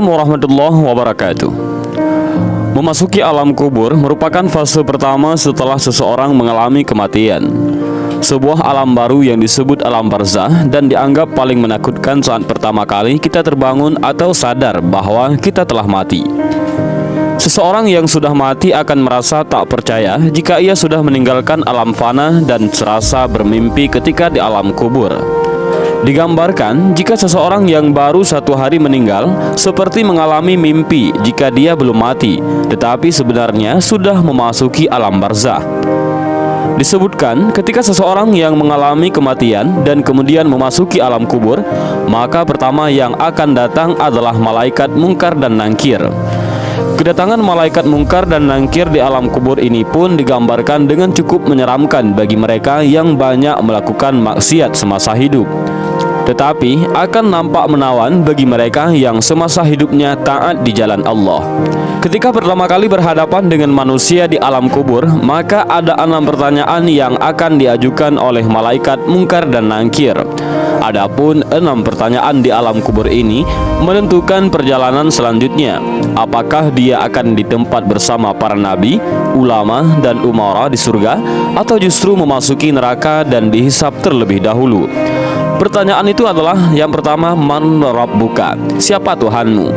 Warahmatullahi wabarakatuh. Memasuki alam kubur merupakan fase pertama setelah seseorang mengalami kematian. Sebuah alam baru yang disebut alam barzah dan dianggap paling menakutkan saat pertama kali kita terbangun atau sadar bahwa kita telah mati. Seseorang yang sudah mati akan merasa tak percaya jika ia sudah meninggalkan alam fana dan serasa bermimpi ketika di alam kubur. Digambarkan jika seseorang yang baru satu hari meninggal seperti mengalami mimpi jika dia belum mati, tetapi sebenarnya sudah memasuki alam barzah. Disebutkan ketika seseorang yang mengalami kematian dan kemudian memasuki alam kubur, maka pertama yang akan datang adalah malaikat mungkar dan nangkir. Kedatangan malaikat mungkar dan nangkir di alam kubur ini pun digambarkan dengan cukup menyeramkan bagi mereka yang banyak melakukan maksiat semasa hidup. Tetapi akan nampak menawan bagi mereka yang semasa hidupnya taat di jalan Allah. Ketika pertama kali berhadapan dengan manusia di alam kubur, maka ada 6 pertanyaan yang akan diajukan oleh malaikat mungkar dan nangkir. Adapun 6 pertanyaan di alam kubur ini menentukan perjalanan selanjutnya. Apakah dia akan di tempat bersama para nabi, ulama, dan umara di surga, atau justru memasuki neraka dan dihisab terlebih dahulu? Pertanyaan itu adalah yang pertama, man rabbuka, siapa Tuhanmu?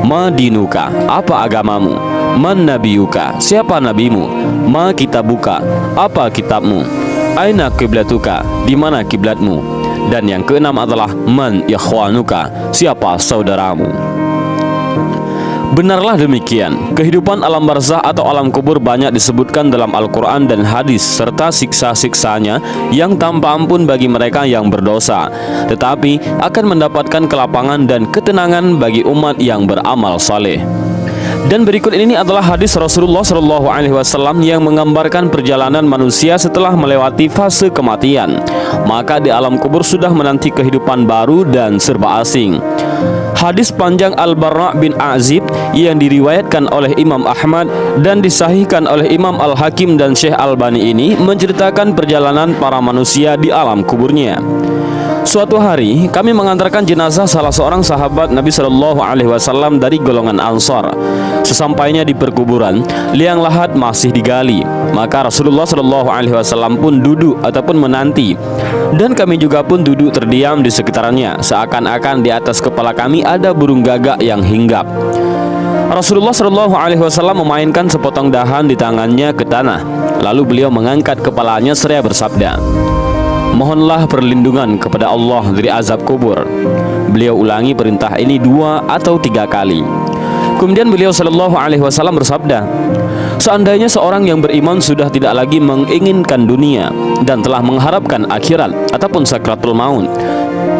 Ma dinuka, apa agamamu? Man nabiyuka, siapa nabimu? Ma kitabuka, apa kitabmu? Aina kiblatuka, di mana kiblatmu? Dan yang keenam adalah man ikhwanuka, siapa saudaramu? Benarlah demikian, kehidupan alam barzah atau alam kubur banyak disebutkan dalam Al-Quran dan hadis, serta siksa-siksanya yang tanpa ampun bagi mereka yang berdosa, tetapi akan mendapatkan kelapangan dan ketenangan bagi umat yang beramal saleh. Dan berikut ini adalah hadis Rasulullah SAW yang menggambarkan perjalanan manusia setelah melewati fase kematian. Maka di alam kubur sudah menanti kehidupan baru dan serba asing. Hadis panjang Al-Barra bin Azib yang diriwayatkan oleh Imam Ahmad dan disahihkan oleh Imam Al-Hakim dan Syekh Albani ini menceritakan perjalanan para manusia di alam kuburnya. Suatu hari kami mengantarkan jenazah salah seorang sahabat Nabi SAW dari golongan Ansar. Sesampainya di perkuburan, liang lahat masih digali. Maka Rasulullah SAW pun duduk ataupun menanti, dan kami juga pun duduk terdiam di sekitarnya, seakan-akan di atas kepala kami ada burung gagak yang hinggap. Rasulullah SAW memainkan sepotong dahan di tangannya ke tanah. Lalu beliau mengangkat kepalanya seraya bersabda, "Mohonlah perlindungan kepada Allah dari azab kubur." Beliau ulangi perintah ini 2 atau 3 kali. Kemudian beliau SAW bersabda, "Seandainya seorang yang beriman sudah tidak lagi menginginkan dunia dan telah mengharapkan akhirat ataupun sakratul maut,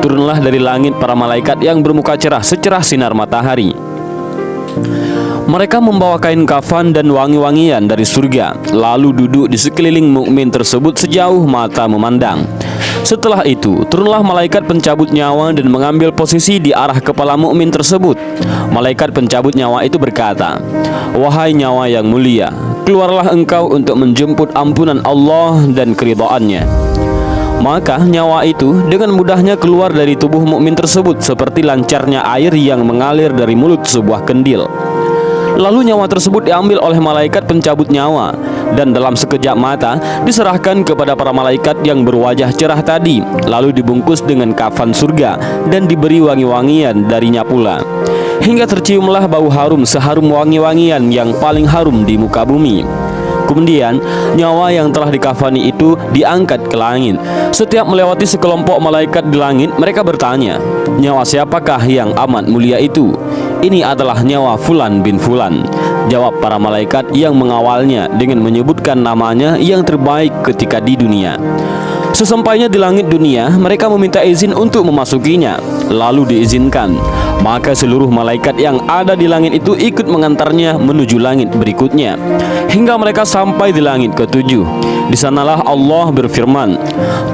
turunlah dari langit para malaikat yang bermuka cerah secerah sinar matahari. Mereka membawa kain kafan dan wangi-wangian dari surga, lalu duduk di sekeliling mukmin tersebut sejauh mata memandang. Setelah itu, turunlah malaikat pencabut nyawa dan mengambil posisi di arah kepala mukmin tersebut. Malaikat pencabut nyawa itu berkata, 'Wahai nyawa yang mulia, keluarlah engkau untuk menjemput ampunan Allah dan keridhaannya.' Maka nyawa itu dengan mudahnya keluar dari tubuh mukmin tersebut seperti lancarnya air yang mengalir dari mulut sebuah kendil. Lalu nyawa tersebut diambil oleh malaikat pencabut nyawa dan dalam sekejap mata diserahkan kepada para malaikat yang berwajah cerah tadi, lalu dibungkus dengan kafan surga dan diberi wangi-wangian darinya pula, hingga terciumlah bau harum seharum wangi-wangian yang paling harum di muka bumi. Kemudian nyawa yang telah dikafani itu diangkat ke langit. Setiap melewati sekelompok malaikat di langit, mereka bertanya, 'Nyawa siapakah yang amat mulia itu?' 'Ini adalah nyawa Fulan bin Fulan,' jawab para malaikat yang mengawalnya dengan menyebutkan namanya yang terbaik ketika di dunia. Sesampainya di langit dunia, mereka meminta izin untuk memasukinya, lalu diizinkan. Maka seluruh malaikat yang ada di langit itu ikut mengantarnya menuju langit berikutnya, hingga mereka sampai di langit ke-7. Di sanalah Allah berfirman,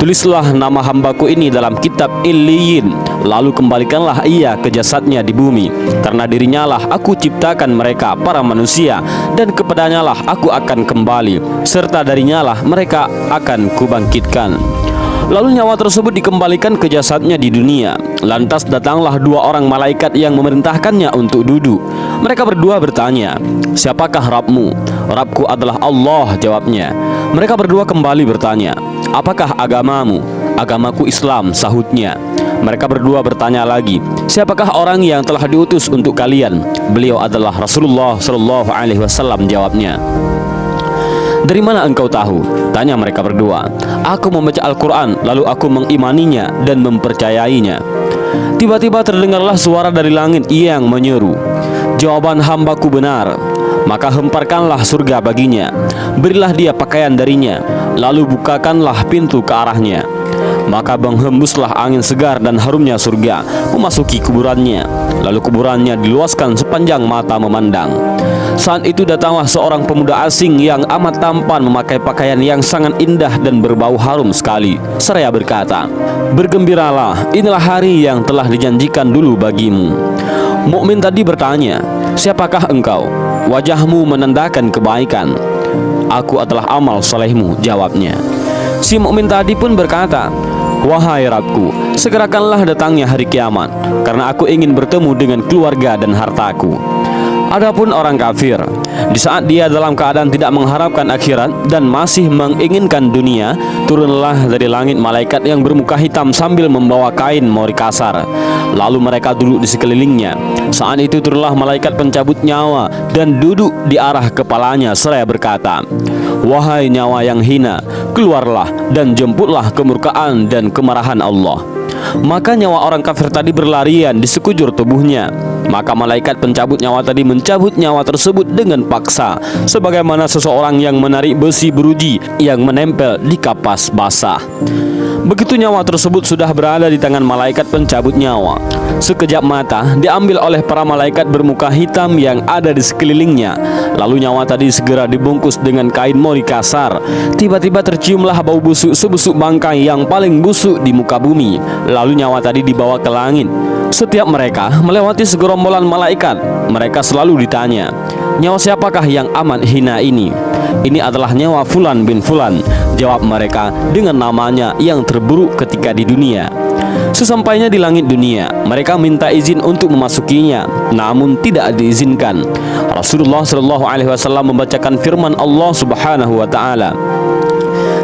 'Tulislah nama hambaku ini dalam kitab Illiyin, lalu kembalikanlah ia ke jasadnya di bumi, karena dirinya lah aku ciptakan mereka para manusia, dan kepadanya lah aku akan kembali, serta darinya lah mereka akan kubangkitkan.' Lalu nyawa tersebut dikembalikan ke jasadnya di dunia. Lantas datanglah dua orang malaikat yang memerintahkannya untuk duduk. Mereka berdua bertanya, "Siapakah Rabbmu?" "Rabbku adalah Allah," jawabnya. Mereka berdua kembali bertanya, "Apakah agamamu?" "Agamaku Islam," sahutnya. Mereka berdua bertanya lagi, "Siapakah orang yang telah diutus untuk kalian?" "Beliau adalah Rasulullah Shallallahu Alaihi Wasallam," jawabnya. "Dari mana engkau tahu?" tanya mereka berdua. "Aku membaca Al-Quran, lalu aku mengimaninya dan mempercayainya." Tiba-tiba terdengarlah suara dari langit yang menyeru, "Jawaban hambaku benar, maka hemparkanlah surga baginya, berilah dia pakaian darinya, lalu bukakanlah pintu ke arahnya. Maka menghembuslah angin segar dan harumnya surga memasuki kuburannya, lalu kuburannya diluaskan sepanjang mata memandang. Saat itu datanglah seorang pemuda asing yang amat tampan memakai pakaian yang sangat indah dan berbau harum sekali, seraya berkata, 'Bergembiralah, inilah hari yang telah dijanjikan dulu bagimu.' Mukmin tadi bertanya, 'Siapakah engkau?' 'Wajahmu menandakan kebaikan.' 'Aku adalah amal solehmu,' jawabnya. Si mukmin tadi pun berkata, 'Wahai Rabbku, segerakanlah datangnya hari kiamat, karena aku ingin bertemu dengan keluarga dan hartaku.' Adapun orang kafir, di saat dia dalam keadaan tidak mengharapkan akhirat dan masih menginginkan dunia, turunlah dari langit malaikat yang bermuka hitam sambil membawa kain mori kasar. Lalu mereka duduk di sekelilingnya. Saat itu turunlah malaikat pencabut nyawa dan duduk di arah kepalanya seraya berkata, 'Wahai nyawa yang hina, keluarlah dan jemputlah kemurkaan dan kemarahan Allah.' Maka nyawa orang kafir tadi berlarian di sekujur tubuhnya. Maka malaikat pencabut nyawa tadi mencabut nyawa tersebut dengan paksa, sebagaimana seseorang yang menarik besi beruji yang menempel di kapas basah. Begitu nyawa tersebut sudah berada di tangan malaikat pencabut nyawa, sekejap mata diambil oleh para malaikat bermuka hitam yang ada di sekelilingnya. Lalu nyawa tadi segera dibungkus dengan kain mori kasar. Tiba-tiba terciumlah bau busuk sebusuk bangkai yang paling busuk di muka bumi. Lalu nyawa tadi dibawa ke langit. Setiap mereka melewati segerombolan malaikat, mereka selalu ditanya, 'Nyawa siapakah yang amat hina ini?' 'Ini adalah nyawa Fulan bin Fulan,' jawab mereka dengan namanya yang terburuk ketika di dunia. Sesampainya di langit dunia, mereka minta izin untuk memasukinya, namun tidak diizinkan. Rasulullah Shallallahu Alaihi Wasallam membacakan firman Allah Subhanahu Wa Taala,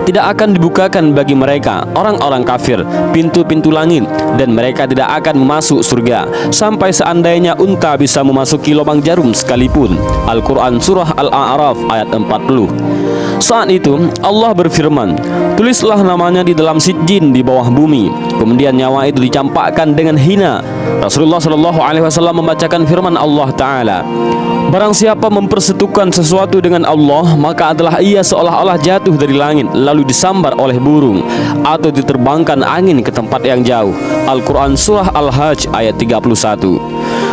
'Tidak akan dibukakan bagi mereka, orang-orang kafir, pintu-pintu langit, dan mereka tidak akan masuk surga sampai seandainya unta bisa memasuki lubang jarum sekalipun.' Al-Quran Surah Al-A'raf ayat 40. Saat itu Allah berfirman, 'Tulislah namanya di dalam sijjin di bawah bumi.' Kemudian nyawa itu dicampakkan dengan hina. Rasulullah Shallallahu Alaihi Wasallam membacakan firman Allah Ta'ala, 'Barang siapa mempersekutukan sesuatu dengan Allah, maka adalah ia seolah-olah jatuh dari langit lalu disambar oleh burung atau diterbangkan angin ke tempat yang jauh.' Al-Quran Surah Al-Hajj ayat 31.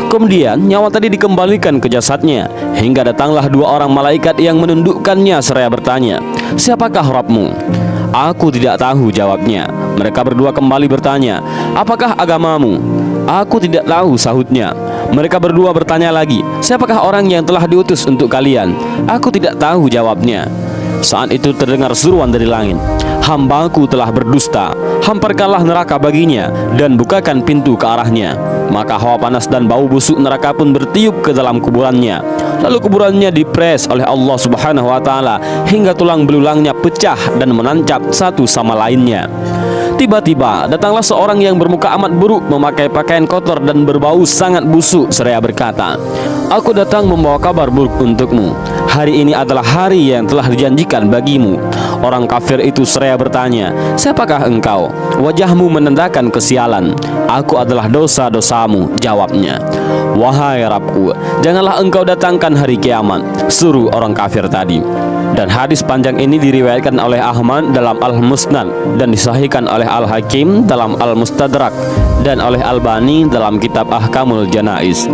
Kemudian nyawa tadi dikembalikan ke jasadnya, hingga datanglah dua orang malaikat yang menundukkannya seraya bertanya, 'Siapakah Rabbmu?' 'Aku tidak tahu,' jawabnya. Mereka berdua kembali bertanya, 'Apakah agamamu?' 'Aku tidak tahu,' sahutnya. Mereka berdua bertanya lagi, 'Siapakah orang yang telah diutus untuk kalian?' 'Aku tidak tahu,' jawabnya. Saat itu terdengar seruan dari langit, 'Hambaku telah berdusta, hamparkanlah neraka baginya dan bukakan pintu ke arahnya.' Maka hawa panas dan bau busuk neraka pun bertiup ke dalam kuburannya. Lalu kuburannya dipres oleh Allah Subhanahu Wa Taala hingga tulang belulangnya pecah dan menancap satu sama lainnya. Tiba-tiba datanglah seorang yang bermuka amat buruk, memakai pakaian kotor dan berbau sangat busuk, seraya berkata, 'Aku datang membawa kabar buruk untukmu. Hari ini adalah hari yang telah dijanjikan bagimu.' Orang kafir itu seraya bertanya, 'Siapakah engkau?' 'Wajahmu menandakan kesialan.' 'Aku adalah dosa-dosamu,' jawabnya. 'Wahai Rabbku, janganlah engkau datangkan hari kiamat,' suruh orang kafir tadi. Dan hadis panjang ini diriwayatkan oleh Ahmad dalam Al-Musnad dan disahihkan oleh Al-Hakim dalam Al-Mustadrak dan oleh Albani dalam kitab Ahkamul Janaiz.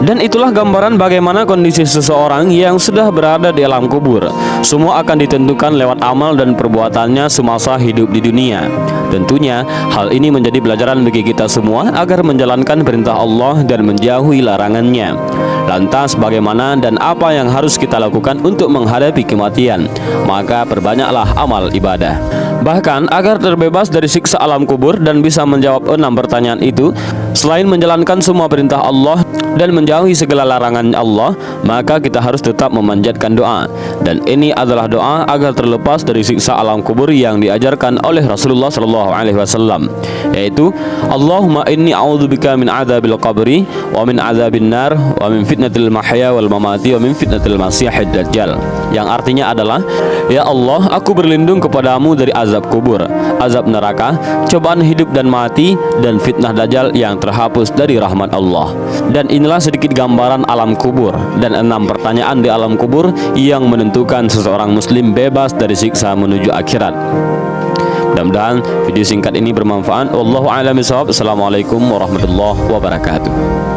Dan itulah gambaran bagaimana kondisi seseorang yang sudah berada di alam kubur. Semua akan ditentukan lewat amal dan perbuatannya semasa hidup di dunia. Tentunya hal ini menjadi pelajaran bagi kita semua agar menjalankan perintah Allah dan menjauhi larangannya. Lantas bagaimana dan apa yang harus kita lakukan untuk menghadapi kematian? Maka perbanyaklah amal ibadah. Bahkan agar terbebas dari siksa alam kubur dan bisa menjawab 6 pertanyaan itu, selain menjalankan semua perintah Allah dan menjauhi segala larangan Allah, maka kita harus tetap memanjatkan doa. Dan ini adalah doa agar terlepas dari siksa alam kubur yang diajarkan oleh Rasulullah SAW, yaitu Allahumma inni a'udzubika min adzabil qabri wa min adzabin nar wa min fitnatil mahya wal mamati wa min fitnatil masiihid dajjal, yang artinya adalah, ya Allah, aku berlindung kepadamu dari azab kubur, azab neraka, cobaan hidup dan mati, dan fitnah dajjal yang terhapus dari rahmat Allah. Dan inilah sedikit gambaran alam kubur dan 6 pertanyaan di alam kubur yang menentukan seseorang muslim bebas dari siksa menuju akhirat. Mudah-mudahan video singkat ini bermanfaat. Wallahu a'lam bishawab. Assalamualaikum warahmatullahi wabarakatuh.